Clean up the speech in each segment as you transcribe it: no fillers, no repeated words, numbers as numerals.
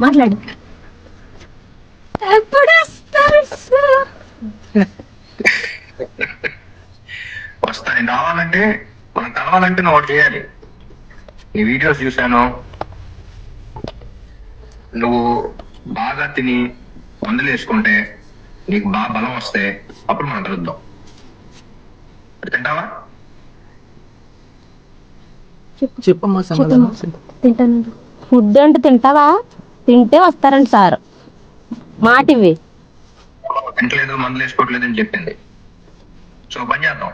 మాట్లాడు. ఎప్పుడు వస్తారు సార్? వస్తా నేను రావాలంటే మనం కలవాలంటే నువ్వు ఒకటి చేయాలి. నీ వీడియోస్ చూశాను, నువ్వు బాగా తిని మందులు వేసుకుంటే నీకు బాగా బలం వస్తే అప్పుడు మనం కలుద్దాం. తింటావా? చెప్పమ్మా చెప్పమ్మా. తింటాను. ఫుడ్ అంటే తింటావా? తింటే వస్తారండి సార్. మాట ఇవి. తింటలేదు, మందులు వేసుకోవట్లేదు అని చెప్పింది. సో పని చేద్దాం,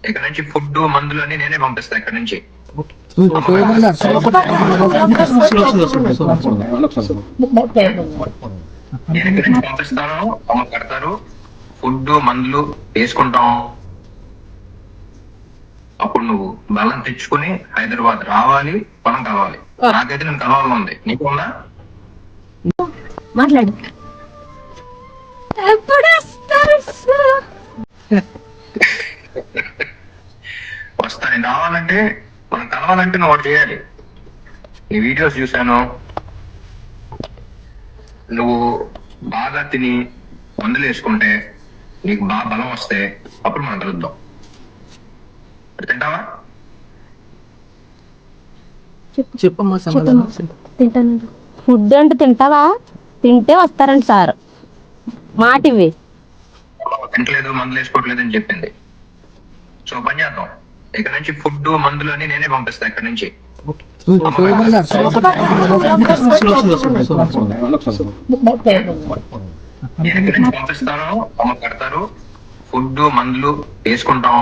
ఇక్కడ నుంచి ఫుడ్ మందులు అన్ని నేనే పంపిస్తా. ఇక్కడ నుంచి నేను ఇక్కడ నుంచి పంపిస్తాను, అమ్మ కడతారు, ఫుడ్ మందులు వేసుకుంటాం. అప్పుడు నువ్వు బలం తెచ్చుకుని హైదరాబాద్ రావాలి, మనం కలవాలి. నాకైతే నేను కలవాలని ఉంది, నీకు ఉందా? మాట్లాడు. ఎప్పుడు వస్తారు సార్? వస్తా నేను రావాలంటే మనం కలవాలంటే నువ్వు ఒకటి చేయాలి. నీ వీడియోస్ చూశాను, నువ్వు బాగా తిని మందులు వేసుకుంటే నీకు బాగా బలం వస్తే అప్పుడు మనం కలుద్దాం. తింటావా? చెప్పమ్మా చెప్పమ్మా. తింటాను. ఫుడ్ అంటే తింటావా? తింటే వస్తారండి సార్. మాట ఇవి. తింటలేదు, మందులు వేసుకోవట్లేదు అని చెప్పింది. సో పని చేద్దాం, ఇక్కడ నుంచి ఫుడ్ మందులు అన్ని నేనే పంపిస్తా. ఇక్కడ నుంచి నేను ఇక్కడ నుంచి పంపిస్తాను, అమ్మ కడతారు, ఫుడ్ మందులు వేసుకుంటాం.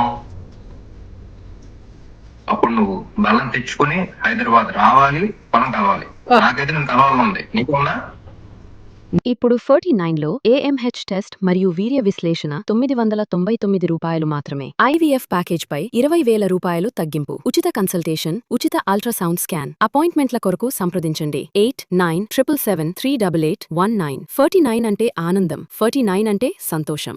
అప్పుడు నువ్వు బలం తెచ్చుకుని హైదరాబాద్ రావాలి, మనం కలవాలి. నాకైతే నేను కలవాలని ఉంది, నీకు ఉందా? ఇప్పుడు 49లో AMH టెస్ట్ మరియు వీర్య విశ్లేషణ 999 రూపాయలు మాత్రమే. IVF ప్యాకేజ్ పై 20,000 రూపాయలు తగ్గింపు. ఉచిత కన్సల్టేషన్, ఉచిత అల్ట్రాసౌండ్ స్కాన్. అపాయింట్మెంట్ల కొరకు సంప్రదించండి 8977738819. 49 అంటే ఆనందం, 49 అంటే సంతోషం.